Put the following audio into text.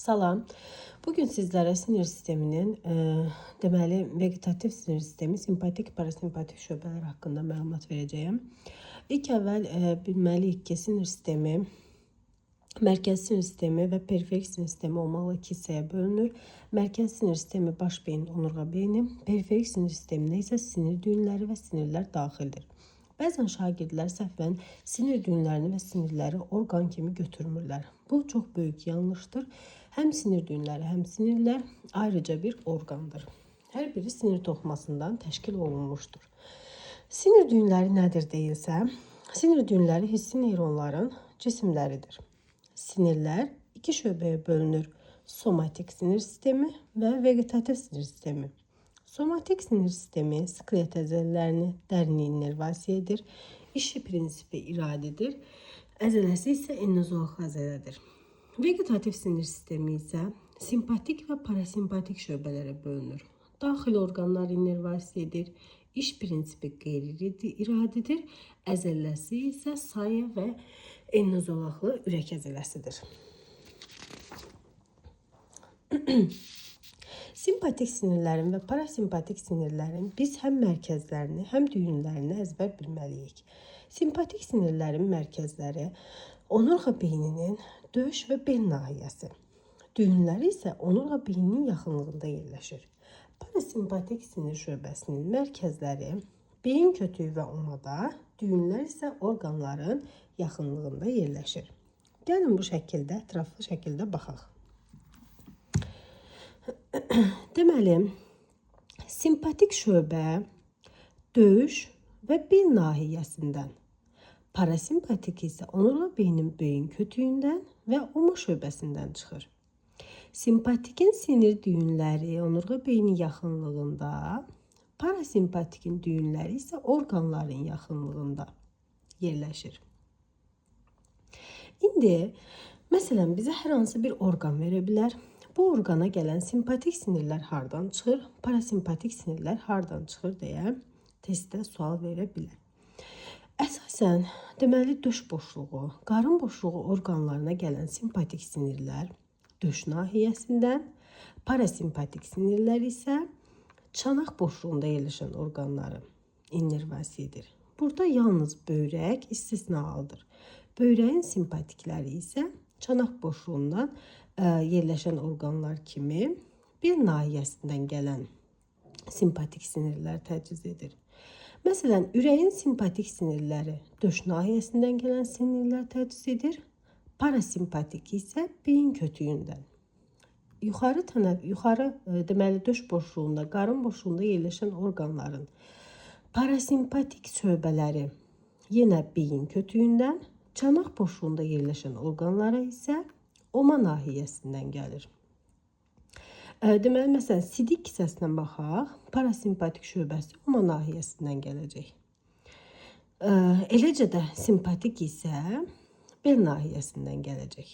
Salam. Bugün sizlərə sinir sisteminin, deməli, vegetativ sinir sistemi, simpatik, parasimpatik şöbələr haqqında məlumat verəcəyəm. İlk əvvəl bilməliyik ki, sinir sistemi, mərkəzi sinir sistemi və periferik sinir sistemi olmaqla iki hissəyə bölünür. Mərkəzi sinir sistemi baş beyin, onurğa beyni, periferik sinir sisteminə isə sinir düyünləri və sinirlər daxildir. Bəzən şagirdlər səhvən sinir düyünlərini və sinirləri orqan kimi götürmürlər. Bu çox böyük yanlışdır. Həm sinir düyünləri, həm sinirlər ayrıca bir orqandır. Hər biri sinir toxumasından təşkil olunmuşdur. Sinir düyünləri nədir deyilsə, sinir düyünləri hissi neyronların cisimləridir. Sinirlər iki şöbəyə bölünür. Somatik sinir sistemi və vegetativ sinir sistemi. Somatik sinir sistemi skelet əzələlərini dərin innervasiya edir. İşi prinsipi iradedir. Əzələsi isə endozoal əzələdir. Vegetativ sinir sistemi isə simpatik və parasimpatik şöbələrə bölünür. Daxili orqanlar innervasiya edir. İş prinsipi qeyri-iradedir. Əzələsi isə sayə və endozoal ürək əzələsidir. Simpatik sinirlərin və parasimpatik sinirlərin biz həm mərkəzlərini, həm düyünlərini əzbər bilməliyik. Simpatik sinirlərin mərkəzləri onurğa beyninin döş və bel nahiyəsi. Düyünləri isə onurğa beyninin yaxınlığında yerləşir. Parasimpatik sinir şöbəsinin mərkəzləri beyin kötüyü və omada, düyünlər isə orqanların yaxınlığında yerləşir. Gəlin bu şəkildə, ətraflı şəkildə baxaq. Deməli, simpatik şöbə döş və bel nahiyəsindən, parasimpatik isə onurğa beynin beyin kötüyündən və oma şöbəsindən çıxır. Simpatikin sinir düyünləri onurğa beynin yaxınlığında, parasimpatikin düyünləri isə orqanların yaxınlığında yerləşir. İndi, məsələn, bizə hər hansı bir orqan verə bilər. Bu orqana gələn simpatik sinirlər hardan çıxır, parasimpatik sinirlər hardan çıxır deyə testdə sual verə bilər. Əsasən, deməli, döş boşluğu, qarın boşluğu orqanlarına gələn simpatik sinirlər döş nahiyəsindən, parasimpatik sinirlər isə çanaq boşluğunda yerləşən orqanları innervasiya edir. Burada yalnız böyrək istisna haldır. Böyrəyin simpatikləri isə çanaq boşluğundan yerləşən orqanlar kimi bel nahiyəsindən gələn simpatik sinirlər təchiz edir. Məsələn, ürəyin simpatik sinirləri döş nahiyəsindən gələn sinirlər təchiz edir. Parasimpatik isə beyin kötüyündən. Yuxarı deməli döş boşluğunda, qarın boşluğunda yerləşən orqanların parasimpatik şöbələri yenə beyin kötüyündən, çanaq boşluğunda yerləşən orqanlara isə oma nahiyəsindən gəlir. Deməli, məsələn, sidik hissəsinə baxaq, parasimpatik şöbəsi oma nahiyəsindən gələcək. Eləcə də simpatik isə bel nahiyəsindən gələcək.